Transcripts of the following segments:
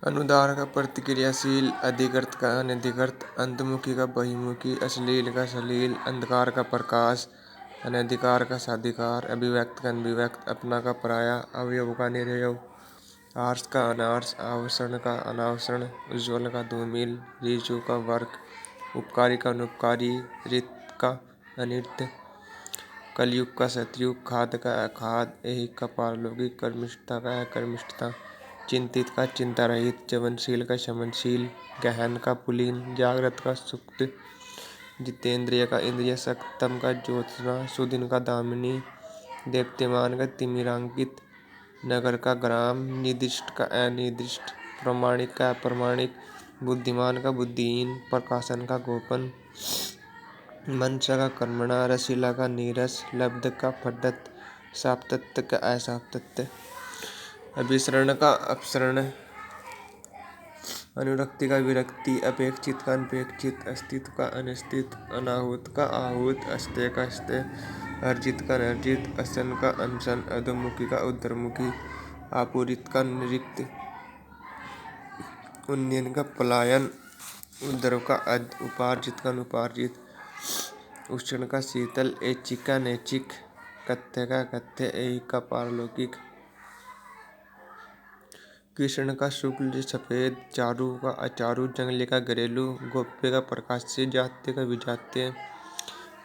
अनुदार का प्रतिक्रियाशील, अधिकृत का अनधिकृत, अंतर्मुखी का बहिर्मुखी, अश्लील का श्लील, अंधकार का प्रकाश, अनधिकार का साधिकार, अभिव्यक्त का अनभिव्यक्त, अपना का पराया, अवयव का निरवयव, आर्ष का अनार्ष, आभूषण का अनाभूषण, उज्ज्वल का धूमिल, ऋजु का वर्क, उपकारी का अनुपकारी, ऋत का अनिर्त, कलयुग का सतयुग, खाद का अखाद, ऐहिक का पारलौकिक, कर्मिष्ठता का अकर्मिष्ठता, चिंतित का चिंता रहित, चवनशील का शमनशील, गहन का पुलीन, जागृत का सुप्त, जितेंद्रिय का इंद्रिय, सक्तम का ज्योत्सना, सुदिन का दामिनी, देप्यमान का तिमिरांकित, नगर का ग्राम, निर्दिष्ट का अनिर्दिष्ट, प्रमाणिक का अप्रमाणिक, बुद्धिमान का बुद्धिहीन, प्रकाशन का गोपन, मनसा का कर्मणा, रसीला का नीरस, लब्ध का फड्डत, साप्तत्य का असाप्तत्य, अभिसरण का अपसरण, अनुरक्ति का विरक्ति, अपेक्षित का अनपेक्षित, अस्तित्व का अनस्तित्व, अनाहूत का आहूत, अस्तेय का अस्तेय, अर्जित का अनर्जित, असन का अनशन, अधोमुखी का उद्धरमुखी, आपूरित का निरिक्त, उन्नयन का पलायन, उद्धव का अध, उपार्जित का अनुपार्जित, उष्ण का शीतल, ऐच्छिक का नैच्छिक, कथ्य का कथ्य, ऐहिक का पारलौकिक, कृष्ण का शुक्ल सफेद, चारु का अचारु, जंगली का घरेलू, गोप्य का प्रकाश्य, जात्य का विजात्य,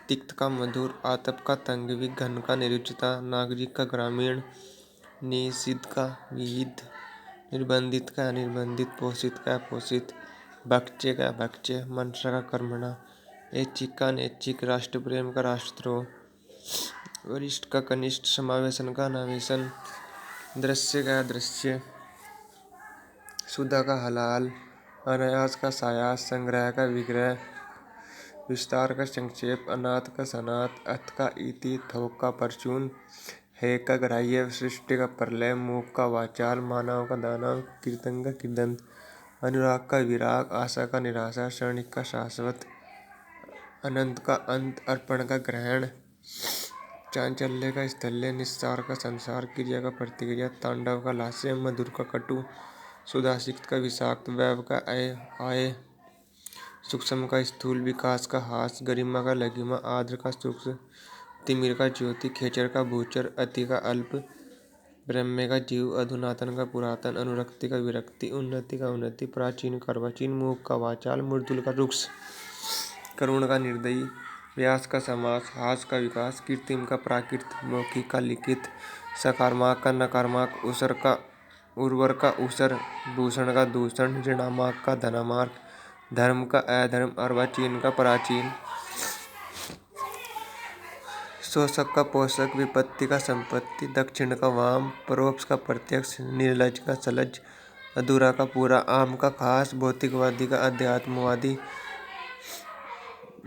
तिक्त का मधुर, आतप का तंगवी, घन का निरुचिता, नागरिक का ग्रामीण, निषिद्ध का विहित, निर्बंधित का अनिर्बंधित, पोषित का अपोषित, भक्ष्य का भक्ष्य, मनसा का कर्मणा, ऐच्छिक का अनैच्छिक, राष्ट्र प्रेम का राष्ट्रद्रोह, वरिष्ठ का कनिष्ठ, समावेशन का अनावेशन, दृश्य का अदृश्य, सुधा का हलाल, अनायास का सायास, संग्रह का विग्रह, विस्तार का संक्षेप, अनाथ का सनाथ, अथ का इति, थोक का परचून, हे का ग्राह्य, सृष्टि का प्रलय, मूक का वाचाल, मानव का दानव, कीर्तन का कीर्दंत, अनुराग का विराग, आशा का निराशा, क्षणिक का शाश्वत, अनंत का अंत, अर्पण का ग्रहण, चांचल्य का स्थल्य, निस्सार का संसार, क्रिया का प्रतिक्रिया, तांडव का लास्य, मधुर का कटु, सुधासिक्त का विषाक्त, वैव का आय, सूक्ष्म का स्थूल, विकास का हास, गरिमा का लघिमा, आर्द्र का सूक्ष्म, तिमिर का ज्योति, खेचर का भूचर, अति का अल्प, ब्रह्म का जीव, अधुनातन का पुरातन, अनुरक्ति का विरक्ति, उन्नति का उन्नति, प्राचीन का अर्वाचीन, मूक का वाचाल, मृदुल का रुक्ष, करुण का निर्दयी, व्यास का समास, हास का विकास, कृत्रिम का प्राकृत, मौखिक का लिखित, सकारमाक का नकारमाक, उसर का उर्वर का उसर, दूषण का दूषण, ऋणामाक का धनामार्क, धर्म का अधर्म, अर्वाचीन का प्राचीन, शोषक का पोषक, विपत्ति का संपत्ति, दक्षिण का वाम, परोक्ष का प्रत्यक्ष, निर्लज का सलज, अधूरा का पूरा, आम का खास, भौतिकवादी का अध्यात्मवादी,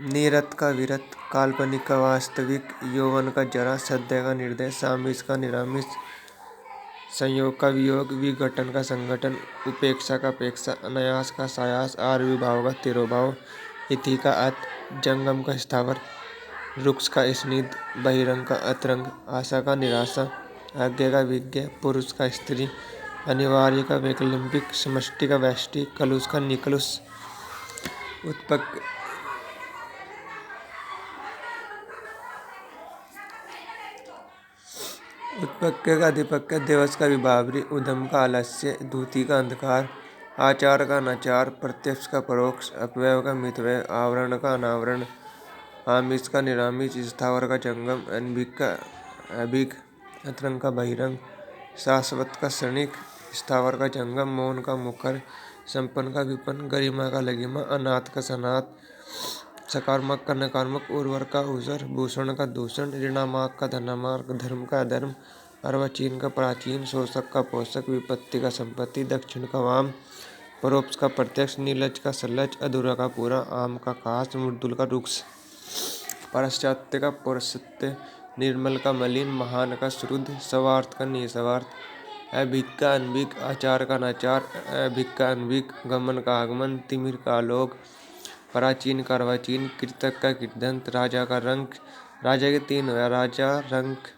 निरत का विरत, काल्पनिक का वास्तविक, यौवन का जरा, सद्य का निर्दय, सामिस का निरामिस, संयोग का वियोग, विघटन का संगठन, उपेक्षा का अपेक्षा, अनायास का सायास, आर्विभाव का तिरोभाव, इति का अत, जंगम का स्थावर, रुक्ष का स्निग्ध, बहिरंग का अतरंग, आशा का निराशा, आज्ञा का विज्ञ, पुरुष का स्त्री, अनिवार्य का वैकल्पिक, समष्टि का व्यष्टि, कलुष का निकलुष, उत्पक उत्पक्य का अधिपक्य, दिवस का विभावरी, उधम का आलस्य, धूति का अंधकार, आचार का अनाचार, प्रत्यक्ष का परोक्ष, अपव्यय का मितव्यय, आवरण का अनावरण, आमिष का निरामिष, स्थावर का जंगम, अनभिक का अभिग, अतरंग का बहिरंग, शाश्वत का क्षणिक, स्थावर का जंगम, मौन का मुखर, संपन्न का विपन्न, गरिमा का लघिमा, अनाथ का सनाथ, सकारमक का नकारमक, उर्वर का उसर, भूषण का दूषण, ऋणामाक का धनामार्क, धर्म का अधर्म, अर्वाचीन का प्राचीन, शोषक का पोषक, विपत्ति का संपत्ति, दक्षिण का वाम, परोक्ष का प्रत्यक्ष, नीलज का सलज, अधूरा का पूरा, आम का खास, मृदुल का रुक्ष, पाश्चात्य का पौरस्त्य, निर्मल का मलिन, महान का श्रुद्ध, स्वार्थ का निस्वार्थ, अभिक का अनभिक, आचार का अनाचार, अभिक का अनभिक, गमन का आगमन, तिमिर का आलोक, प्राचीन का अर्वाचीन, कृतक का कृदंत, राजा का रंक, राजा के तीन, राजा रंक,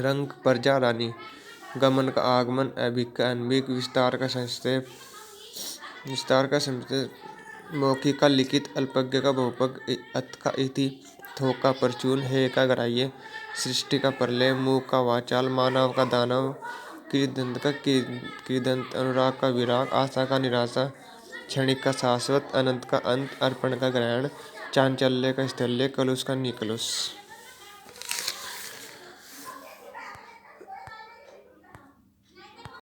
रंक प्रजा रानी, गमन का आगमन, अभिक का अनभिक, विस्तार का संक्षेप, मौखिक का लिखित, अल्पज्ञ का बहुपद, अत का इति, थोक का परचून, हे का ग्राह्य, सृष्टि का प्रलय, मूक का वाचाल, मानव का दानव, कृदंत का कृदंत, अनुराग का विराग, आशा का निराशा, क्षणिक का शाश्वत, अनंत का अंत, अर्पण का ग्रहण, चांचल्य का स्थल्य, कलुष का निकलुष।